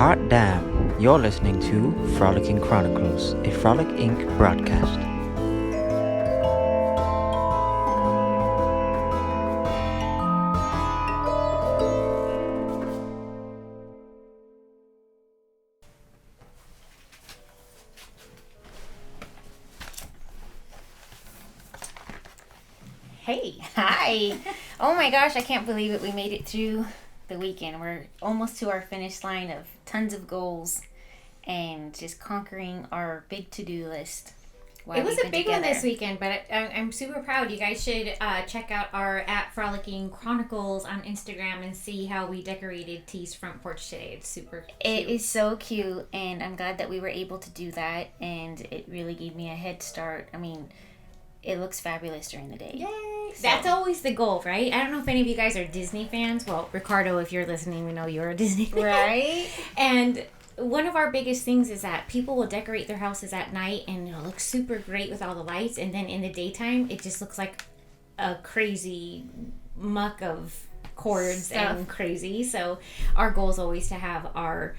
Hot damn, you're listening to Frolicking Chronicles, a Frolick Inc. broadcast. Hey, hi. Oh my gosh, I can't believe it. We made it through the weekend. We're almost to our finish line of tons of goals and just conquering our big to-do list. It was a big one this weekend, but I'm super proud. You guys should check out our at Frolicking Chronicles on Instagram and see how we decorated T's front porch today. It's super cute. It is so cute, and I'm glad that we were able to do that, and it really gave me a head start. I mean, it looks fabulous during the day. Yay! So. That's always the goal, right? I don't know if any of you guys are Disney fans. Well, Ricardo, if you're listening, we know you're a Disney fan. Right? And one of our biggest things is that people will decorate their houses at night and it'll look super great with all the lights. And then in the daytime, it just looks like a crazy muck of cords stuff. And crazy. So our goal is always to have our...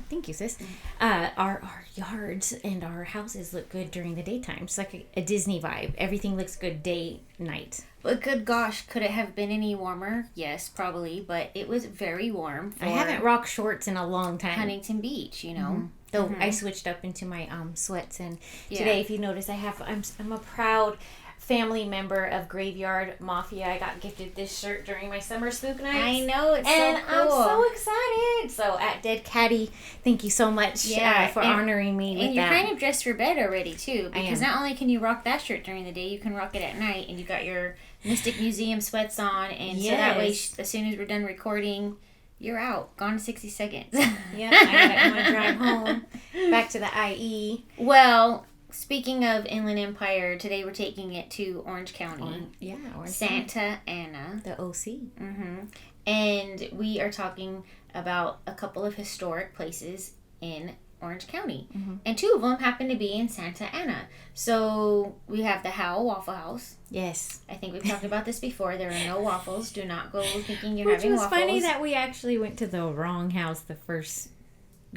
thank you, sis. Our yards and our houses look good during the daytime. It's like a Disney vibe. Everything looks good day, night. But good gosh, could it have been any warmer? Yes, probably. But it was very warm. For I haven't rocked shorts in a long time. Huntington Beach, you know. Mm-hmm. Though I switched up into my sweats, and today, if you notice, I'm a proud family member of Graveyard Mafia. I got gifted this shirt during my summer spook nights. I know, it's and so cool. I'm so excited. So at Dead Caddy, thank you so much for honoring me with that. And you're kind of dressed for bed already too, because not only can you rock that shirt during the day, you can rock it at night, and you got your Mystic Museum sweats on, and so that way, as soon as we're done recording, you're out, gone in 60 seconds. Yep, I'm gonna drive home back to the IE. Well, speaking of Inland Empire, today we're taking it to Orange County. Orange Santa Ana. The OC. Mm-hmm. And we are talking about a couple of historic places in Orange County. Mm-hmm. And two of them happen to be in Santa Ana. So we have the Howe-Waffle House. Yes. I think we've talked about this before. There are no waffles. Do not go thinking you're having waffles. Which was funny that we actually went to the wrong house the first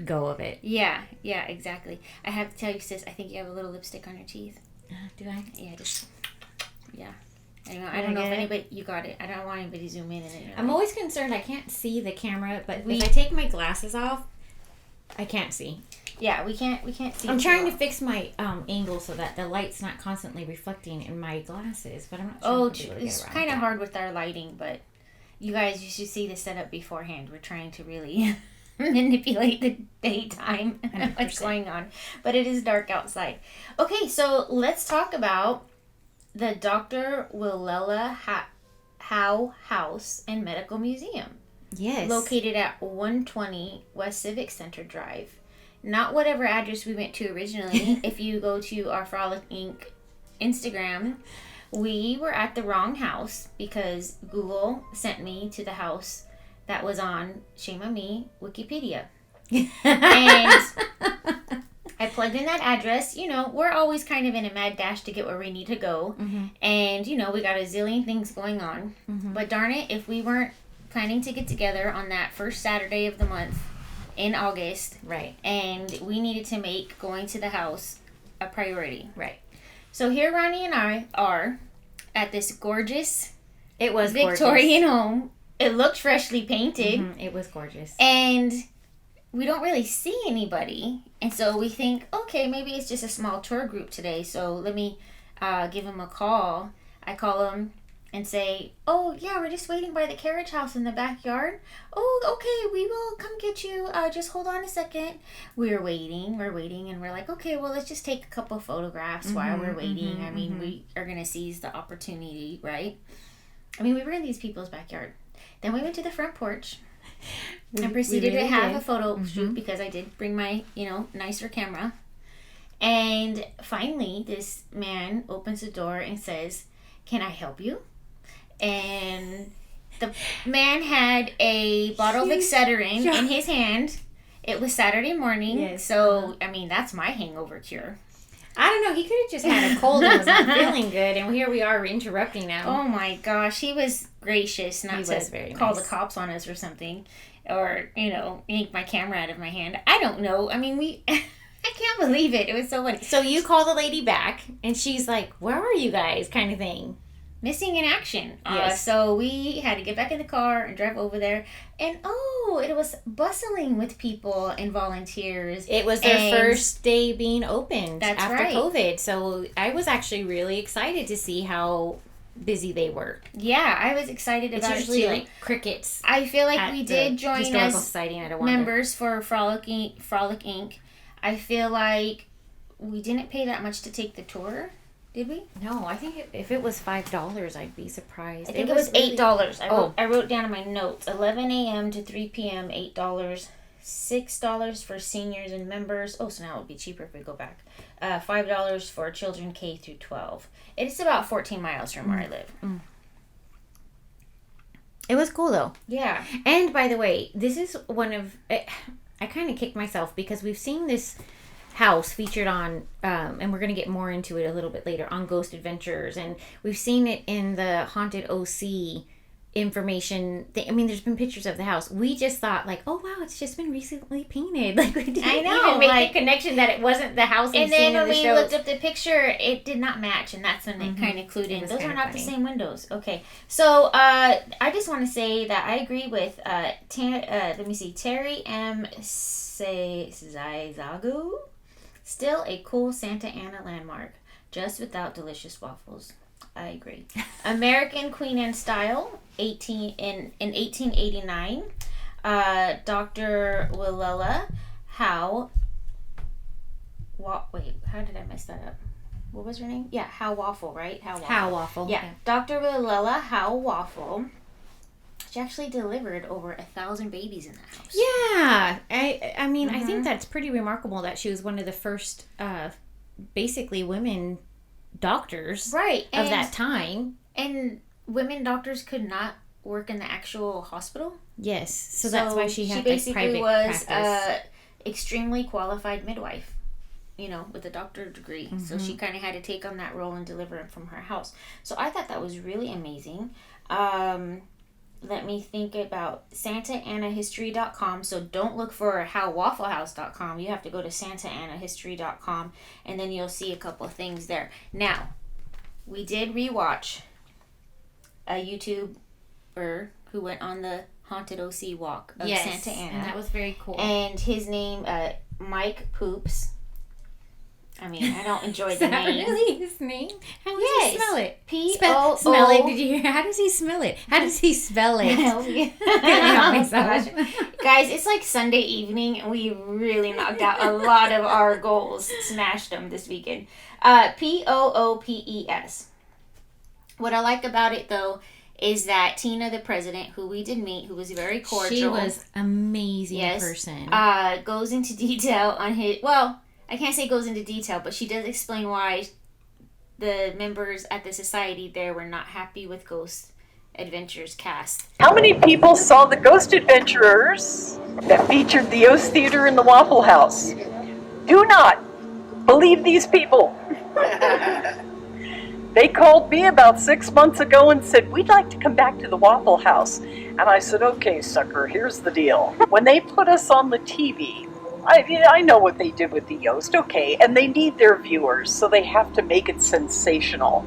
go of it. Yeah, exactly. I have to tell you, sis, I think you have a little lipstick on your teeth. Do I? Yeah. I don't know if anybody, you got it. I don't want anybody to zoom in. I'm always concerned I can't see the camera, but if I take my glasses off, I can't see. Yeah, we can't see. I'm trying to fix my angle so that the light's not constantly reflecting in my glasses, but I'm not sure. It's kind of hard with our lighting, but you guys, you should see the setup beforehand. We're trying to really manipulate the daytime and what's going on, but it is dark outside. Okay, so let's talk about the Dr. Willela Howe House and Medical Museum. Yes. Located at 120 West Civic Center Drive. Not whatever address we went to originally. If you go to our Frolick Inc. Instagram, we were at the wrong house because Google sent me to the house that was on, shame on me, Wikipedia. And I plugged in that address. You know, we're always kind of in a mad dash to get where we need to go. Mm-hmm. And, you know, we got a zillion things going on. Mm-hmm. But darn it, if we weren't planning to get together on that first Saturday of the month in August. Right. And we needed to make going to the house a priority. Right. So here Ronnie and I are at this gorgeous Victorian gorgeous. home. It looked freshly painted. Mm-hmm. It was gorgeous. And we don't really see anybody. And so we think, okay, maybe it's just a small tour group today. So let me give them a call. I call them and say, oh, yeah, we're just waiting by the carriage house in the backyard. Oh, okay, we will come get you. Just hold on a second. We're waiting, and we're like, okay, well, let's just take a couple photographs while we're waiting. I mean, we are going to seize the opportunity, right? I mean, we were in these people's backyard. Then we went to the front porch and proceeded to have a photo shoot because I did bring my, nicer camera. And finally, this man opens the door and says, can I help you? And the man had a bottle of Excedrin in his hand. It was Saturday morning, so, I mean, that's my hangover cure. I don't know. He could have just had a cold and was not feeling good, and here we are interrupting now. Oh my gosh, he was gracious not to call the cops on us or something, or yank my camera out of my hand. I don't know. I mean, I can't believe it. It was so funny. So you call the lady back, and she's like, "Where are you guys?" kind of thing. Missing in action. Yes. So we had to get back in the car and drive over there. And it was bustling with people and volunteers. It was their first day being opened after right. COVID. So I was actually really excited to see how busy they were. Yeah, I was excited about it too. It's usually like crickets. I feel like we did join as members for Frolick Inc. I feel like we didn't pay that much to take the tour. Did we? No, I think if it was $5, I'd be surprised. I think it was $8. I wrote down in my notes, 11 a.m. to 3 p.m., $8. $6 for seniors and members. Oh, so now it would be cheaper if we go back. $5 for children K through 12. It's about 14 miles from where I live. It was cool, though. Yeah. And, by the way, this is one of... I kind of kicked myself because we've seen this house featured on, and we're going to get more into it a little bit later, on Ghost Adventures, and we've seen it in the Haunted OC information. I mean, there's been pictures of the house. We just thought, like, oh wow, it's just been recently painted. Like, we didn't even make the connection that it wasn't the house. And then when we looked up the picture, it did not match, and that's when they kind of clued in. Those are not the same windows. Okay, so I just want to say that I agree with Terry M. Zyrsago. Still a cool Santa Ana landmark, just without delicious waffles. I agree. American Queen Anne style, in 1889. Dr. Willela Howe. Wait, how did I mess that up? What was her name? Yeah, Howe-Waffle, right? Howe-Waffle. Yeah, Dr. Willela Howe-Waffle. She actually delivered over 1,000 babies in that house. Yeah, I mean, I think that's pretty remarkable that she was one of the first, basically, women doctors of that time. And women doctors could not work in the actual hospital. Yes, so that's why she had basically private was practice. Extremely qualified midwife, with a doctorate degree. So she kind of had to take on that role and deliver it from her house. So I thought that was really amazing. Let me think about SantaAnaHistory.com. So don't look for HoweWaffleHouse.com. You have to go to SantaAnaHistory.com, and then you'll see a couple of things there. Now, we did rewatch a YouTuber who went on the Haunted OC walk of Santa Ana. And that was very cool. And his name, Mike Poops. I mean, I don't enjoy the name. Is that really his name? How does he smell it? P-O-O. Smell it. Did you hear? How does he smell it? How does he spell it? Guys, it's like Sunday evening, and we really knocked out a lot of our goals. Smashed them this weekend. P-O-O-P-E-S. What I like about it, though, is that Tina, the president, who we did meet, who was very cordial. She was amazing person. Goes into detail on his... Well... I can't say goes into detail, but she does explain why the members at the society there were not happy with Ghost Adventures cast. How many people saw the Ghost Adventurers that featured the YOST Theater in the Waffle House? Do not believe these people. They called me about 6 months ago and said, we'd like to come back to the Waffle House. And I said, okay, sucker, here's the deal. When they put us on the TV, I know what they did with the Yost, okay, and they need their viewers, so they have to make it sensational.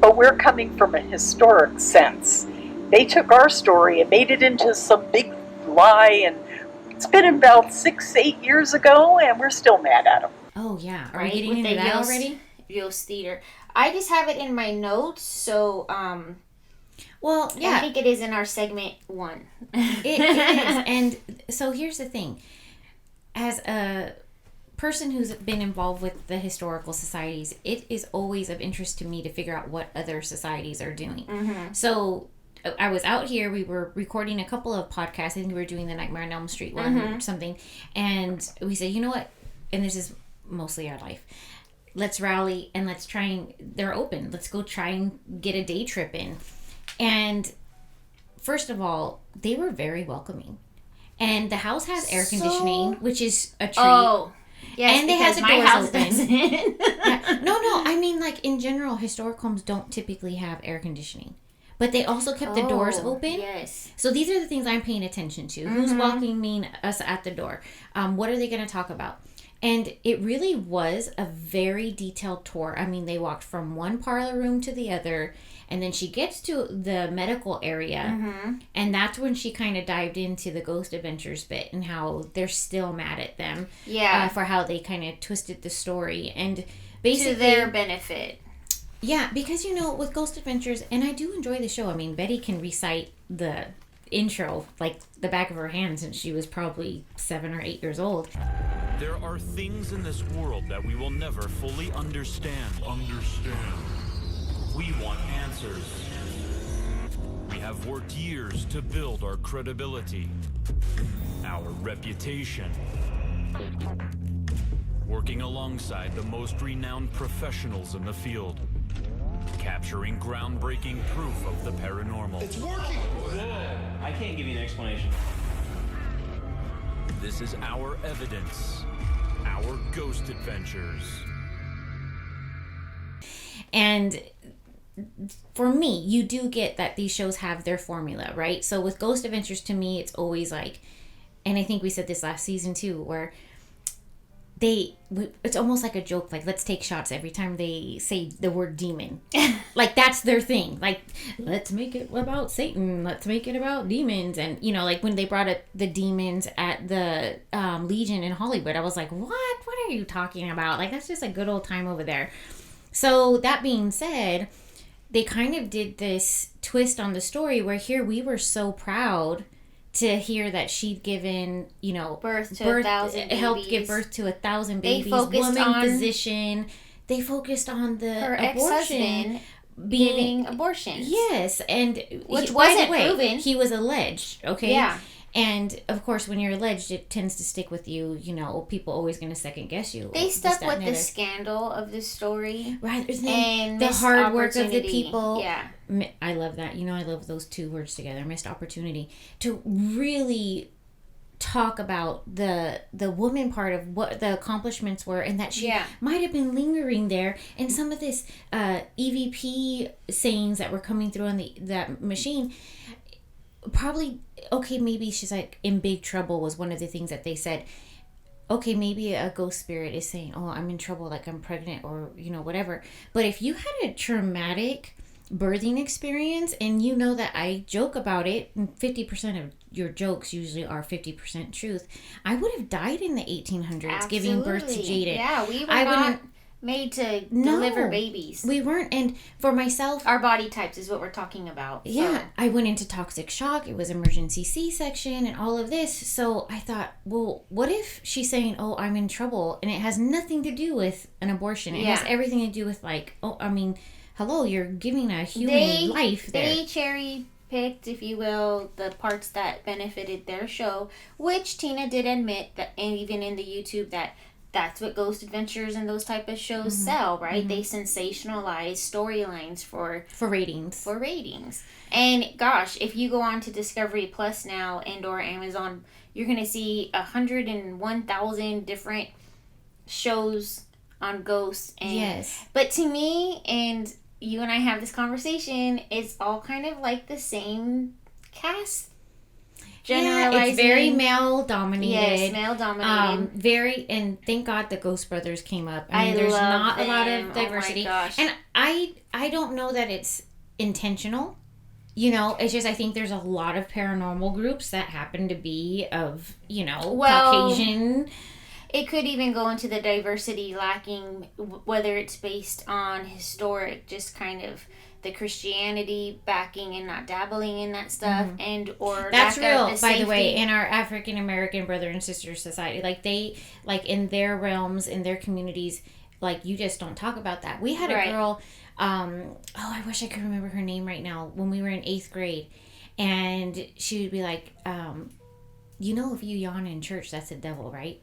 But we're coming from a historic sense. They took our story and made it into some big lie, and it's been about 6-8 years ago, and we're still mad at them. Oh, yeah. Are we getting into that already? YOST Theater. I just have it in my notes, so, well, yeah. I think it is in our segment 1. It is, and so here's the thing. As a person who's been involved with the historical societies, it is always of interest to me to figure out what other societies are doing. So I was out here, we were recording a couple of podcasts. I think we were doing the Nightmare on Elm Street one or something. And we said, you know what? And this is mostly our life. Let's rally and let's try and, they're open. Let's go try and get a day trip in. And first of all, they were very welcoming. And the house has air conditioning, which is a treat. Yes, and they have because the my doors house open. doesn't. Yeah. No, I mean, like, in general, historic homes don't typically have air conditioning. But they also kept the doors open. Yes. So these are the things I'm paying attention to. Who's welcoming us at the door? What are they going to talk about? And it really was a very detailed tour. I mean, they walked from one parlor room to the other. And then she gets to the medical area. And that's when she kind of dived into the Ghost Adventures bit and how they're still mad at them. Yeah. For how they kind of twisted the story. And basically... to their benefit. Yeah, because, you know, with Ghost Adventures, and I do enjoy the show. I mean, Betty can recite the intro like the back of her hand since she was probably 7 or 8 years old. There are things in this world that we will never fully understand. We want answers. We have worked years to build our credibility, our reputation, working alongside the most renowned professionals in the field, capturing groundbreaking proof of the paranormal. It's working! I can't give you an explanation. This is our evidence, our ghost adventures. And for me, you do get that these shows have their formula, right? So with Ghost Adventures, to me, it's always like, and I think we said this last season too, where it's almost like a joke, like, let's take shots every time they say the word demon. Like, that's their thing. Like, let's make it about Satan. Let's make it about demons. And, you know, like, when they brought up the demons at the Legion in Hollywood, I was like, what? What are you talking about? Like, that's just a good old time over there. So, that being said, they kind of did this twist on the story where here we were so proud to hear that she'd given, you know, birth to 1,000 babies. Helped give birth to 1,000 babies. They focused on physician. They focused on her abortion ex-husband giving abortions. Yes, and which by wasn't the way, proven. He was alleged. Okay. Yeah. And of course, when you're alleged, it tends to stick with you. You know, people always going to second guess you. They stuck with the scandal of the story, right? And the hard work of the people. Yeah, I love that. You know, I love those two words together. Missed opportunity to really talk about the woman part of what the accomplishments were, and that she might have been lingering there, and some of this EVP sayings that were coming through on that machine. Probably, okay, maybe she's like in big trouble was one of the things that they said. Okay, maybe a ghost spirit is saying, oh, I'm in trouble, like I'm pregnant, or, you know, whatever. But if you had a traumatic birthing experience, and you know that I joke about it, and 50% of your jokes usually are 50% truth, I would have died in the 1800s giving birth to Jaden. Yeah, we were not made to deliver babies. We weren't. And for myself, our body types is what we're talking about. Yeah, so. I went into toxic shock. It was emergency C-section and all of this. So I thought, well, what if she's saying, oh, I'm in trouble, and it has nothing to do with an abortion. It has everything to do with, like, oh, I mean, hello, you're giving a human life there. They cherry picked, if you will, the parts that benefited their show, which Tina did admit that, and even in the YouTube, that's what Ghost Adventures and those type of shows sell, right? Mm-hmm. They sensationalize storylines for ratings. And gosh, if you go on to Discovery Plus now and or Amazon, you're going to see 101,000 different shows on ghosts. And, yes. But to me, and you and I have this conversation, it's all kind of like the same cast. Yeah, it's very male dominated. Yes, male dominated. And thank God the Ghost Brothers came up. I mean, there's not a lot of diversity. Oh my gosh. And I don't know that it's intentional. You know, it's just I think there's a lot of paranormal groups that happen to be of, you know, Caucasian. It could even go into the diversity lacking, whether it's based on historic, just kind of the Christianity backing and not dabbling in that stuff, and or that's real, by the way, in our African American brother and sister society, like they, like in their realms, in their communities, like you just don't talk about that. We had a girl, I wish I could remember her name right now, when we were in 8th grade, and she would be like, you know, if you yawn in church, that's the devil, right?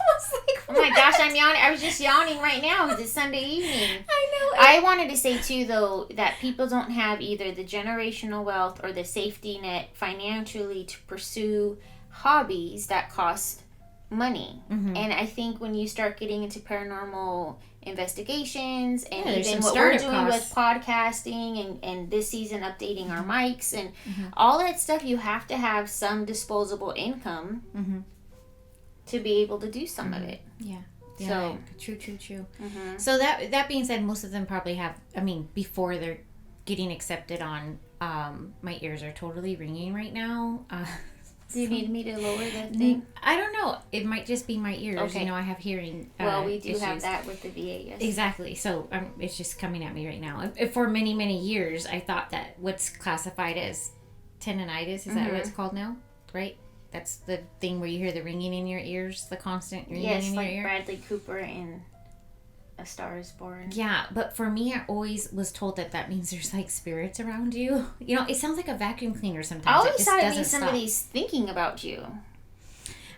I was like, oh my gosh, I'm yawning. I was just yawning right now because it's Sunday evening. I know. I wanted to say, too, though, that people don't have either the generational wealth or the safety net financially to pursue hobbies that cost money. Mm-hmm. And I think when you start getting into paranormal investigations and there's even some what we're startup doing costs. with podcasting and this season updating our mics and Mm-hmm. all that stuff, you have to have some disposable income Mm-hmm. to be able to do some of it. Yeah. So- true. Mm-hmm. So that being said, most of them probably have. I mean, before they're getting accepted on. My ears are totally ringing right now. Do you need me to lower the thing? I don't know. It might just be my ears. Okay. You know, I have hearing. Well, we do have issues. that with the VA, yes. Exactly. So it's just coming at me right now. For many, many years, I thought that what's classified as tendinitis, is that what it's called now? Right? That's the thing where you hear the ringing in your ears, the constant ringing Yes, in your like ear. Bradley Cooper in A Star is Born. Yeah, but for me, I always was told that means there's like spirits around you. You know, it sounds like a vacuum cleaner sometimes. I always just thought it doesn't means stop. somebody's thinking about you.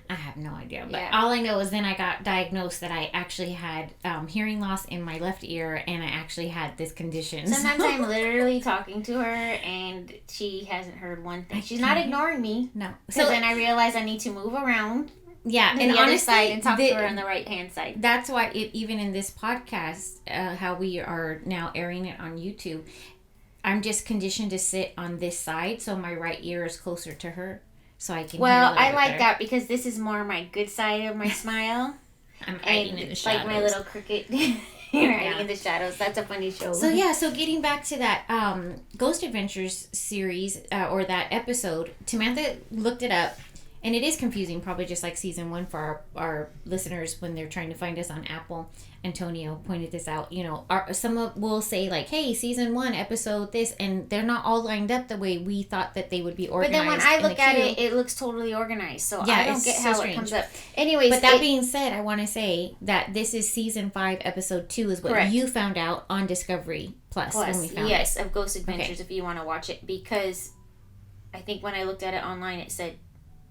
I have no idea, but Yeah. all I know is then I got diagnosed that I actually had hearing loss in my left ear, and I actually had this condition. Sometimes I'm literally talking to her and she hasn't heard one thing. I She's not can't- ignoring me. No. So then I realize I need to move around yeah, to and the other honestly, side and talk to her on the right hand side. that's why even in this podcast, how we are now airing it on YouTube, I'm just conditioned to sit on this side, so my right ear is closer to her, so I can. hear a Well, little I bit like better. that because this is more my good side of my smile. I'm hiding And in the it's shadows. like my little cricket hiding in the shadows. That's a funny show. So yeah, so getting back to that Ghost Adventures series or that episode, Samantha looked it up, and it is confusing, probably just like season 1 for our listeners when they're trying to find us on Apple. Antonio pointed this out. You know, some will say like, "Hey, season 1 episode this," and they're not all lined up the way we thought that they would be But organized. then when I in the look at queue. it, it looks totally organized. So Yeah, I don't it's get so how strange. it comes up. Anyways, But that being said, I want to say that this is season 5, episode 2, is what Correct. you found out on Discovery Plus when we found yes, it. of Ghost Adventures if you want to watch it, because I think when I looked at it online, it said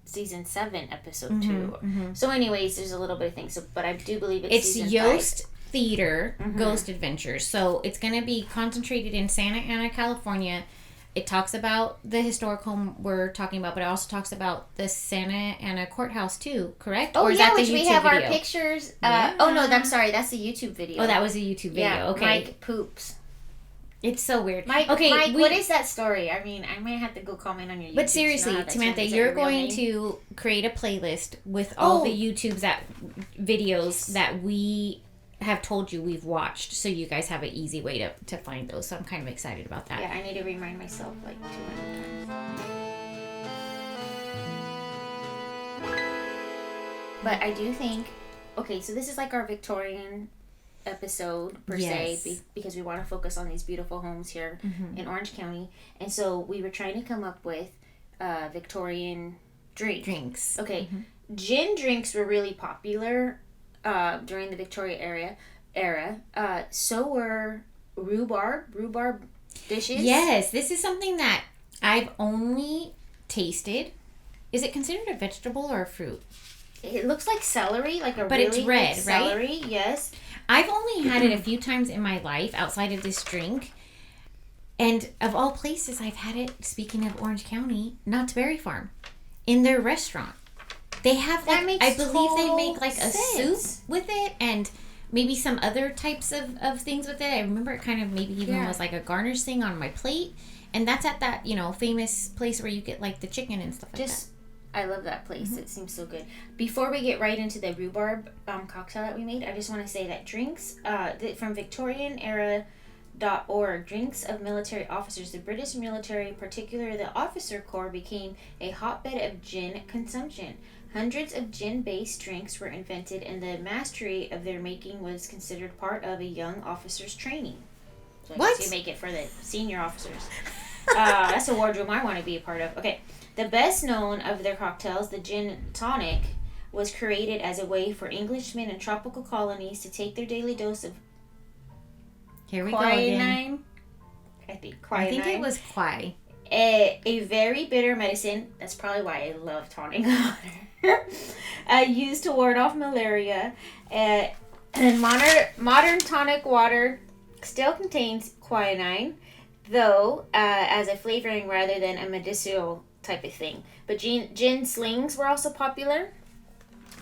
season 7, episode 2. So anyways, there's a little bit of things. So, but I do believe it's It's season YOST Theater, Mm-hmm. Ghost Adventures. So it's going to be concentrated in Santa Ana, California. It talks about the historic home we're talking about, but it also talks about the Santa Ana courthouse too, correct? Oh Or is yeah, that the which we YouTube have video? our pictures. Yeah. Oh no, I'm sorry, that's the YouTube video. Oh, that was a YouTube video. yeah. Okay. Mike poops. It's so weird. Mike, okay, Mike, what is that story? I mean, I might have to go comment on your YouTube. But to seriously, know how that's Samantha, is that you're your real going name? to create a playlist with all Oh. the YouTubes videos that we have told you we've watched, so you guys have an easy way to find those. So I'm kind of excited about that. Yeah, I need to remind myself like 200 times. But I do think, okay, so this is like our Victorian episode per Yes. se, because we want to focus on these beautiful homes here in Orange County, and so we were trying to come up with Victorian drinks. Okay, gin drinks were really popular during the Victoria era. So were rhubarb dishes. Yes, this is something that I've only tasted. Is it considered a vegetable or a fruit? It looks like celery, like a But really it's red, thick right? celery. Yes. I've only had it a few times in my life outside of this drink. And of all places, I've had it, speaking of Orange County, Knott's Berry Farm, in their restaurant. They have, That like, makes I believe they total make like a sense. soup with it and maybe some other types of things with it. I remember it kind of maybe even was like a garnish thing on my plate. And that's at that, famous place where you get like the chicken and stuff like that. I love that place. It seems so good. Before we get right into the rhubarb cocktail that we made, I just want to say that drinks from VictorianEra.org, drinks of military officers. The British military, particularly the officer corps, became a hotbed of gin consumption. Hundreds of gin-based drinks were invented, and the mastery of their making was considered part of a young officer's training. So I What? guess you make it for the senior officers. That's a wardrobe I want to be a part of. Okay. The best known of their cocktails, the gin tonic, was created as a way for Englishmen in tropical colonies to take their daily dose of Here we go again. quinine. I think quinine. I think it was quai. A very bitter medicine. That's probably why I love tonic water. Used to ward off malaria. And modern tonic water still contains quinine, though as a flavoring rather than a medicinal type of thing. But gin slings were also popular.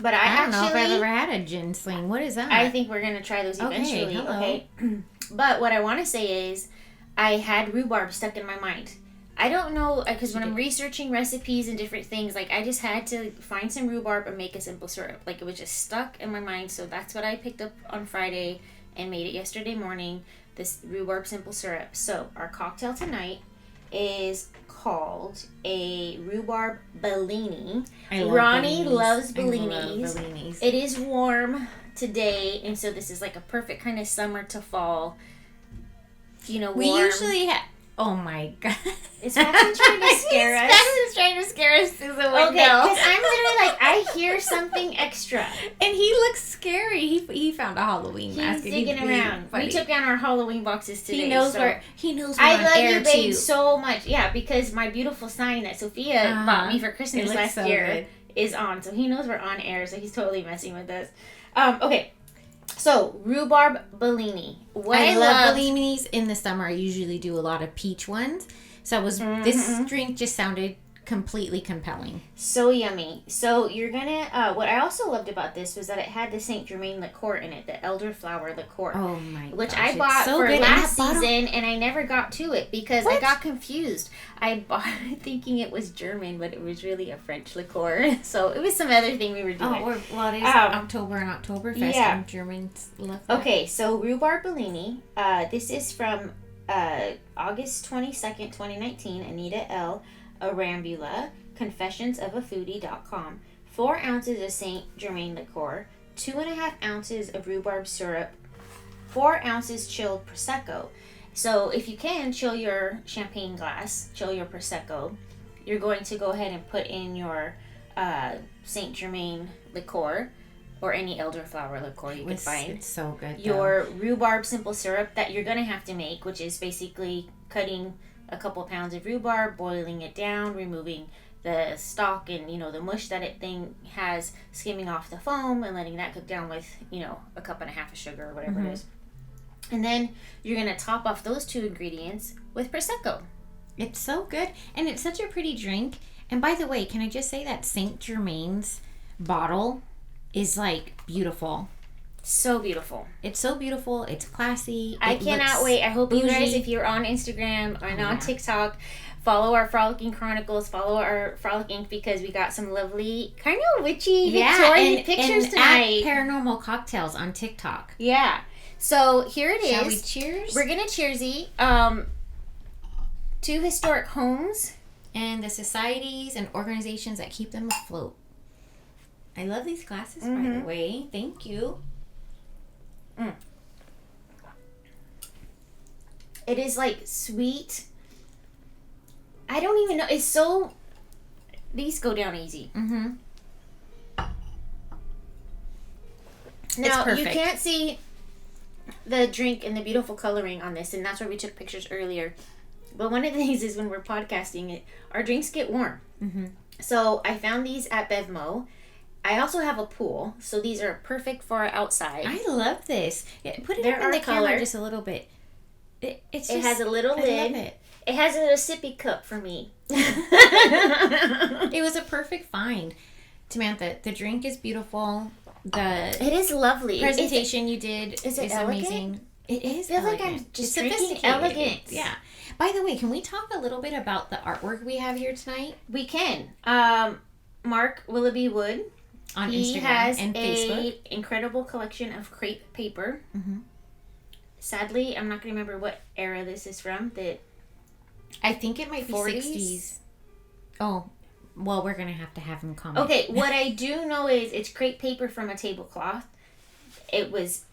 But I don't know if I've ever had a gin sling. What is that? I think we're gonna try those eventually. Okay. But what I want to say is, I had rhubarb stuck in my mind. I don't know, because when I'm researching recipes and different things, like, I just had to find some rhubarb and make a simple syrup. Like, it was just stuck in my mind, so that's what I picked up on Friday and made it yesterday morning, this rhubarb simple syrup. So, our cocktail tonight is called a Rhubarb Bellini. Ronnie loves Bellinis. It is warm today, and so this is like a perfect kind of summer to fall, warm. We usually have... Oh my god. Is Paxton trying to scare us? Paxton's trying to scare us through the window. Okay, because I'm literally like, I hear something extra. And he looks scary. He found a Halloween mask. He's digging around. We took down our Halloween boxes today. He knows where I love you, babe, so much. Yeah, because my beautiful sign that Sophia bought me for Christmas last year is on. So he knows we're on air, so he's totally messing with us. Okay. So, Rhubarb Bellini. I love Bellinis in the summer. I usually do a lot of peach ones. So this drink just sounded completely compelling. So yummy. So you're gonna, what I also loved about this was that it had the St Germain Liquor in it, the elderflower liqueur. Oh my gosh. Which I bought for last season, and I never got to it because I got confused. I bought it thinking it was German, but it was really a French liqueur. So it was some other thing we were doing. Oh, well, it is October and Oktoberfest, and Germans love that. Okay, so Rhubarb Bellini, this is from August 22nd, 2019, Anita L. Arambula, confessionsofafoodie.com. 4 ounces of St. Germain Liquor, 2.5 ounces of rhubarb syrup, 4 ounces chilled Prosecco. So if you can, chill your champagne glass, chill your Prosecco. You're going to go ahead and put in your St. Germain Liquor, or any elderflower liqueur you can find. It's so good. Your rhubarb simple syrup that you're going to have to make, which is basically cutting a couple pounds of rhubarb, boiling it down, removing the stalk and, the mush that it thing has, skimming off the foam and letting that cook down with, a cup and a half of sugar or whatever it is. And then you're going to top off those 2 ingredients with Prosecco. It's so good. And it's such a pretty drink. And by the way, can I just say that St. Germain's bottle is like beautiful. So beautiful. It's so beautiful. It's classy. I cannot wait. I hope you guys, if you're on Instagram or on TikTok, follow our Frolicking Chronicles, follow our Frolicking, because we got some lovely, kind of witchy Victorian pictures tonight. Paranormal cocktails on TikTok. Yeah. So here it is. Shall we cheers? We're going to cheersy. 2 historic homes. And the societies and organizations that keep them afloat. I love these glasses, by the way. Thank you. It is like sweet. I don't even know. It's so. These go down easy. Now you can't see the drink and the beautiful coloring on this, and that's why we took pictures earlier. But one of the things is when we're podcasting, our drinks get warm. So I found these at Bevmo. I also have a pool, so these are perfect for outside. I love this. Put it up in the camera just a little bit. It has a little lid. Love it. It has a little sippy cup for me. It was a perfect find. Samantha, the drink is beautiful. It is lovely. Presentation you did is amazing. It is. I feel like I'm just drinking elegant. Yeah. By the way, can we talk a little bit about the artwork we have here tonight? We can. Mark Willoughby Wood. On Instagram and Facebook. He has an incredible collection of crepe paper. Sadly, I'm not going to remember what era this is from. I think it might be 40s? 60s. Oh, well, we're going to have him comment. Okay, what I do know is it's crepe paper from a tablecloth. It was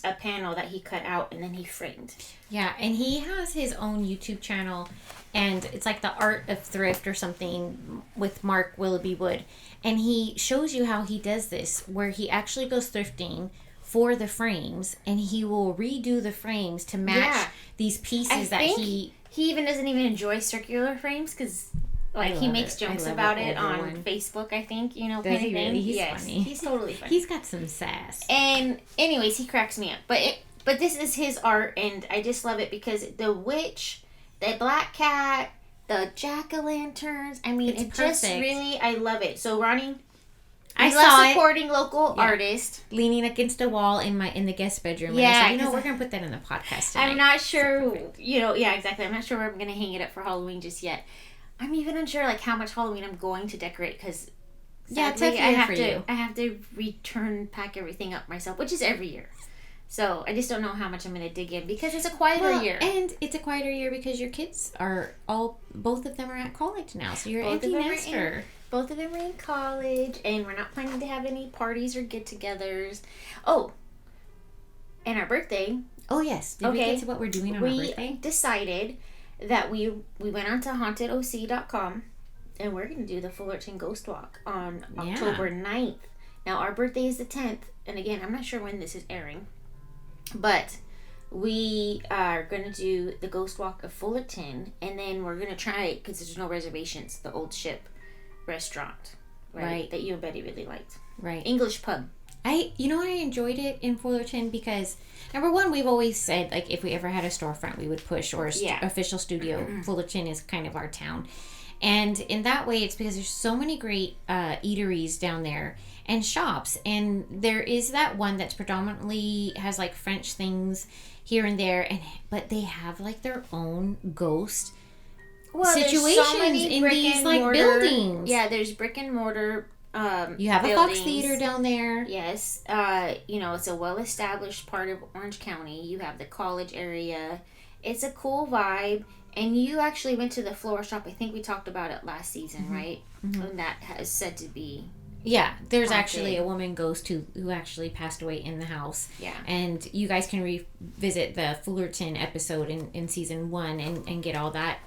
a panel that he cut out and then he framed. Yeah, and he has his own YouTube channel, and it's like the Art of Thrift or something with Mark Willoughby Wood. And he shows you how he does this, where he actually goes thrifting for the frames, and he will redo the frames to match these pieces he even doesn't even enjoy circular frames, because he makes jokes about it on Facebook, I think, Does he really? He's funny. He's totally funny. He's got some sass. And anyways, he cracks me up. But this is his art, and I just love it because the witch, the black cat, the jack-o'-lanterns, I mean, it's just really, I love it. So, Ronnie, I love saw supporting local artists. leaning against a wall in the guest bedroom. Yeah, and I said, we're gonna put that in the podcast tonight. I'm not sure, exactly. I'm not sure where I'm gonna hang it up for Halloween just yet. I'm even unsure like how much Halloween I'm going to decorate because it's a year for you. I have to pack everything up myself, which is every year. So I just don't know how much I'm going to dig in because it's a quieter year. And it's a quieter year because your kids are both of them are at college now, so you're empty nester. Both of them are in college, and we're not planning to have any parties or get-togethers. Oh, and our birthday. Oh yes. Did we get to what we're doing on our birthday? We decided that we went on to hauntedOC.com, and we're going to do the Fullerton Ghost Walk on October 9th. Now, our birthday is the 10th, and again, I'm not sure when this is airing, but we are going to do the Ghost Walk of Fullerton, and then we're going to try, because there's no reservations, the Old Ship restaurant, right? That you and Betty really liked. Right. English pub. I enjoyed it in Fullerton because, number one, we've always said, like, if we ever had a storefront, we would push, or official studio. Fullerton is kind of our town. And in that way, it's because there's so many great eateries down there and shops. And there is that one that's predominantly has, like, French things here and there. But they have, like, their own ghost situations in these, like, buildings. Yeah, there's brick and mortar you have buildings. a Fox Theater down there. Yes. It's a well-established part of Orange County. You have the college area. It's a cool vibe. And you actually went to the floral shop. I think we talked about it last season, right? Mm-hmm. And that is said to be... Yeah, there's actually a woman ghost who actually passed away in the house. Yeah. And you guys can revisit the Fullerton episode in season 1 and get all that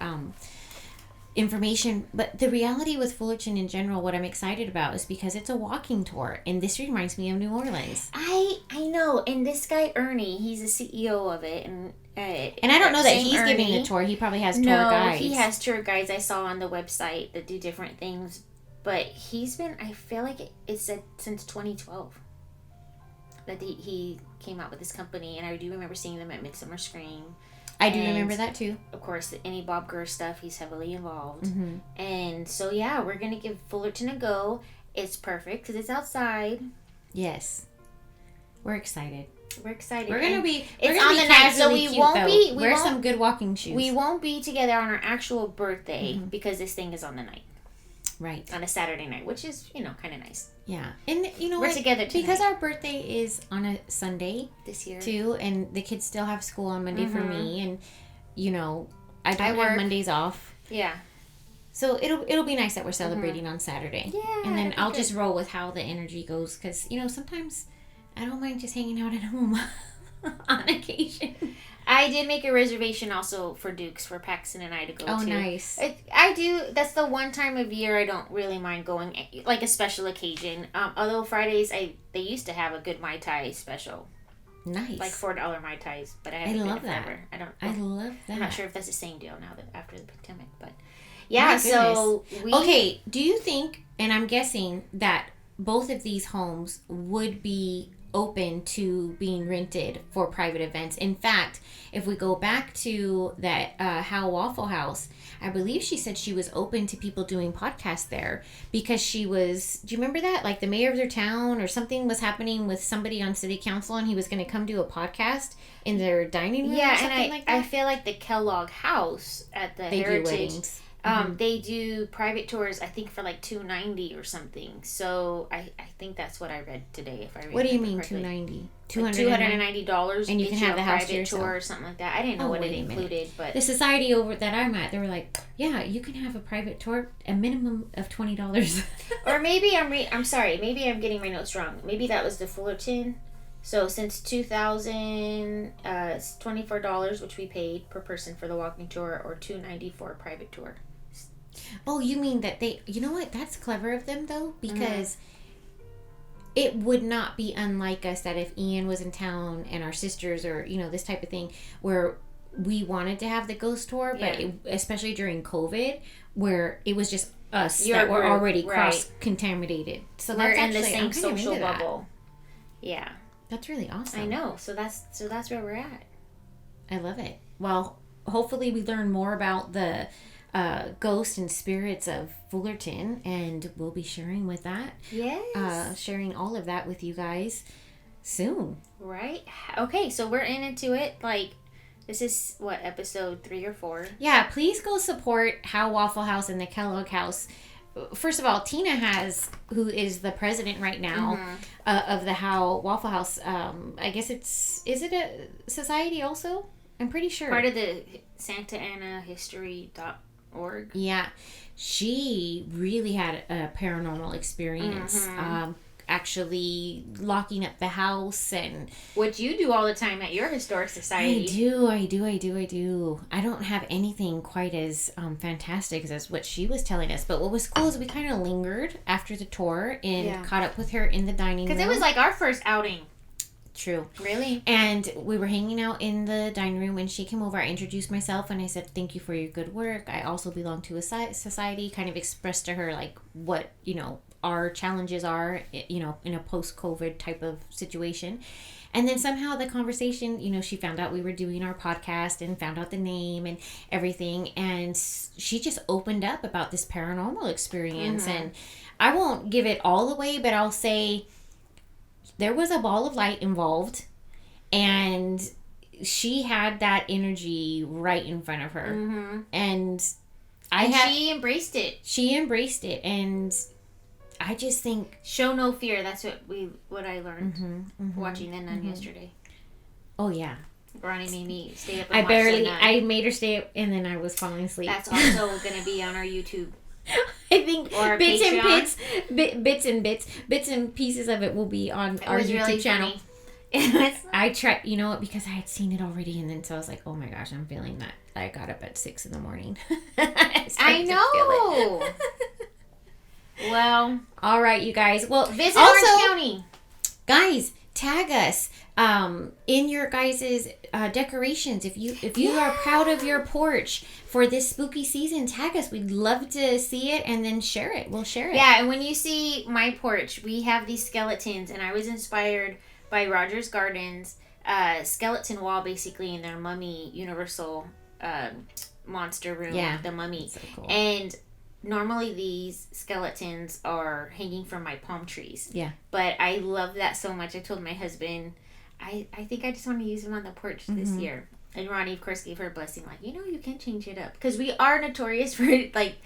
information. But the reality with Fullerton in general, what I'm excited about is because it's a walking tour. And this reminds me of New Orleans. I know. And this guy, Ernie, he's the CEO of it. And I don't know that he's giving the tour. He probably has tour guides. No, he has tour guides I saw on the website that do different things. But he's been, I feel like it said since 2012 that he came out with this company. And I do remember seeing them at Midsummer Scream. I do remember that too. Of course, any Bob Gurr stuff, he's heavily involved. Mm-hmm. And so, yeah, we're going to give Fullerton a go. It's perfect because it's outside. Yes. We're excited. We're excited. We're gonna be. It's on the night, so we won't be. Wear some good walking shoes. We won't be together on our actual birthday because this thing is on the night. Right. On a Saturday night, which is kind of nice. Yeah, and we're together tonight. Because our birthday is on a Sunday this year too, and the kids still have school on Monday for me, and I don't have Mondays off. Yeah. So it'll be nice that we're celebrating on Saturday. Yeah. And then I'll just roll with how the energy goes, because sometimes I don't mind just hanging out at home on occasion. I did make a reservation also for Duke's for Paxton and I to go to. Oh, nice. I do. That's the one time of year I don't really mind going, like a special occasion. Although Fridays, they used to have a good Mai Tai special. Nice. Like $4 Mai Tais, but I haven't been forever. I love that. I'm not sure if that's the same deal now that after the pandemic, but yeah. So okay. Do you think? And I'm guessing that both of these homes would be open to being rented for private events. In fact, if we go back to that Howe-Waffle House, I believe she said she was open to people doing podcasts there because she was, do you remember that? Like the mayor of their town or something was happening with somebody on city council and he was going to come do a podcast in their dining room or something like that? I feel like the Kellogg House at the Heritage. Do weddings. They do private tours, I think, for like $290 or something. So I think that's what I read today. If I read what do you mean $290? $290, and you can have the house to yourself. Tour or something like that. I didn't know what it included, but the society over that I'm at, they were like, yeah, you can have a private tour, a minimum of $20. Or maybe I'm sorry, maybe I'm getting my notes wrong. Maybe that was the Fullerton. So since 2000, it's $24, which we paid per person for the walking tour, or $290 for a private tour. Oh, you mean that they... You know what? That's clever of them, though, because it would not be unlike us that if Ian was in town and our sisters or, this type of thing, where we wanted to have the ghost tour, but especially during COVID, where it was just us that were already cross-contaminated. So we're that's in actually, the same social bubble. Yeah. That's really awesome. I know. So that's where we're at. I love it. Well, hopefully we learn more about the ghosts and spirits of Fullerton, and we'll be sharing with that. Yes. Sharing all of that with you guys soon. Right. Okay, so we're into it. Like, this is, what, episode 3 or 4? Yeah, please go support Howe-Waffle House and the Kellogg House. First of all, Tina who is the president right now of the Howe-Waffle House, I guess is it a society also? I'm pretty sure. Part of the SantaAnnaHistory.org. Yeah. She really had a paranormal experience. Actually locking up the house, and what you do all the time at your historic society. I do. I don't have anything quite as fantastic as what she was telling us, but what was cool is we kind of lingered after the tour and caught up with her in the dining room. Because it was like our first outing. True. Really? And we were hanging out in the dining room when she came over. I introduced myself and I said, thank you for your good work. I also belong to a society. Kind of expressed to her like what, our challenges are, in a post-COVID type of situation. And then somehow the conversation, she found out we were doing our podcast and found out the name and everything. And she just opened up about this paranormal experience. And I won't give it all away, but I'll say there was a ball of light involved. And she had that energy right in front of her. And she embraced it. She embraced it. And I just think show no fear. That's what I learned watching The Nun yesterday. Oh yeah, Ronnie made me stay up. And I made her stay up, and then I was falling asleep. That's also going to be on our YouTube. I think or bits Patreon. bits and pieces of it will be on our YouTube really channel. I tried, because I had seen it already, and then so I was like, oh my gosh, I'm feeling that. I got up at 6 in the morning. I know. Well, all right, you guys. Well, visit Orange County, guys. Tag us in your guys' decorations. If you are proud of your porch for this spooky season, tag us. We'd love to see it and then share it. We'll share it. Yeah, and when you see my porch, we have these skeletons, and I was inspired by Rogers Gardens' skeleton wall, basically in their Mummy Universal monster room. Yeah, the Mummy. So cool. And normally these skeletons are hanging from my palm trees. Yeah. But I love that so much. I told my husband, I think I just want to use them on the porch this year. And Ronnie, of course, gave her a blessing, like, you can change it up. Because we are notorious for, like,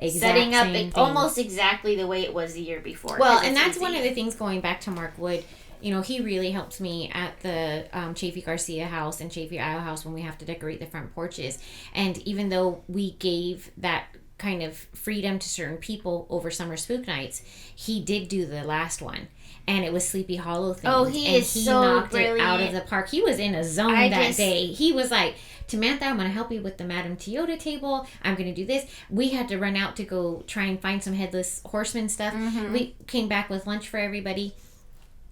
setting up almost exactly the way it was the year before. Well, and that's one of the things, going back to Mark Wood. He really helps me at the Chafee Garcia house and Chafee Isle house when we have to decorate the front porches. And even though we gave that kind of freedom to certain people over summer spook nights, he did do the last one, and it was Sleepy Hollow themed. Oh, he knocked brilliant. It out of the park. He was in a zone that day. He was like, Tamantha, I'm going to help you with the Madame Toyota table. I'm going to do this. We had to run out to go try and find some Headless Horseman stuff. We came back with lunch for everybody,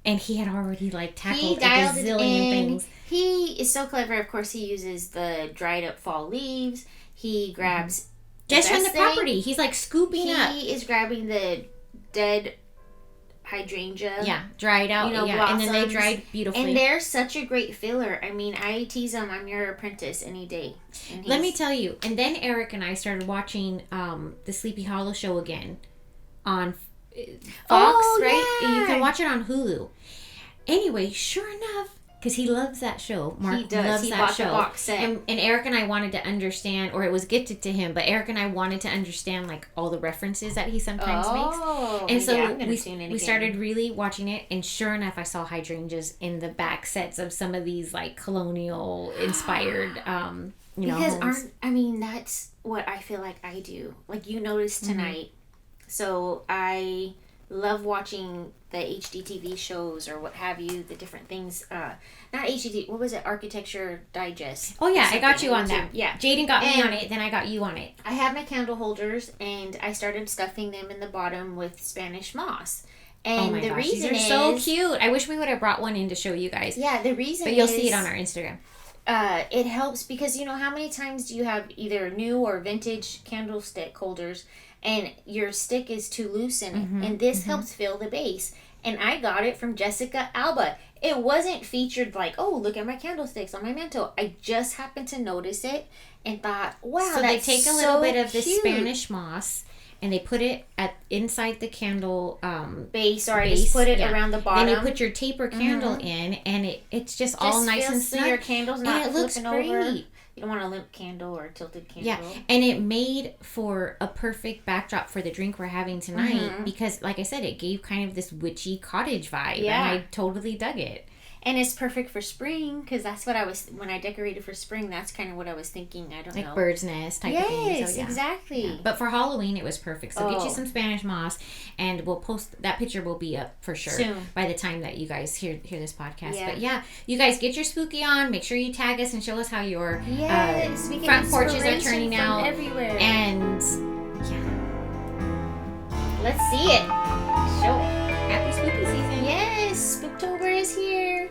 and he had already tackled a gazillion things. He is so clever. Of course, he uses the dried up fall leaves. He grabs just from the property. He's scooping up. He is grabbing the dead hydrangea. Yeah, dried out. And then they dried beautifully. And they're such a great filler. I mean, I tease him, I'm your apprentice any day. Let me tell you. And then Eric and I started watching the Sleepy Hollow show again on Fox, right? Yeah. You can watch it on Hulu. Anyway, sure enough, because he loves that show. Mark loves that show. The box set. And Eric and I wanted to understand, or it was gifted to him, but Eric and I wanted to understand all the references that he sometimes makes. And so we started really watching it, and sure enough, I saw hydrangeas in the back sets of some of these colonial inspired because homes. That's what I feel like I do. You noticed tonight. So I love watching the HGTV shows or what have you, the different things. Not HGTV, what was it? Architecture Digest. Oh yeah, I got you on that. Yeah. Jaden got me on it, then I got you on it. I have my candle holders, and I started stuffing them in the bottom with Spanish moss. And the reason these are so cute. I wish we would have brought one in to show you guys. Yeah, the reason but you'll see it on our Instagram. It helps because, how many times do you have either new or vintage candlestick holders and your stick is too loose in it, and this helps fill the base. And I got it from Jessica Alba. It wasn't featured like, oh, look at my candlesticks on my mantle. I just happened to notice it and thought, wow, So that's they take a so little bit of the cute. Spanish moss and they put it inside the candle base, or I just put it yeah. around the bottom. Then you put your taper candle in, and it's just all nice and so snug. your candle's not and it looks flipping over. great. You don't want a limp candle or a tilted candle. Yeah, and it made for a perfect backdrop for the drink we're having tonight because, like I said, it gave kind of this witchy cottage vibe, Yeah. and I totally dug it. And it's perfect for spring because that's what I was, when I decorated for spring, that's kind of what I was thinking. I don't know. Like bird's nest type of thing. Yes, So, yeah. exactly. Yeah. But for Halloween, it was perfect. So get you Oh. some Spanish moss, and we'll post that picture. Will be up for sure Soon. by the time that you guys hear this podcast. Yeah. But yeah, you guys get your spooky on. Make sure you tag us and show us how your Yes, we get front porches are inspiration turning from out. everywhere. And yeah, let's see it. Show it. happy spooky season. Yes, Spooktober is here.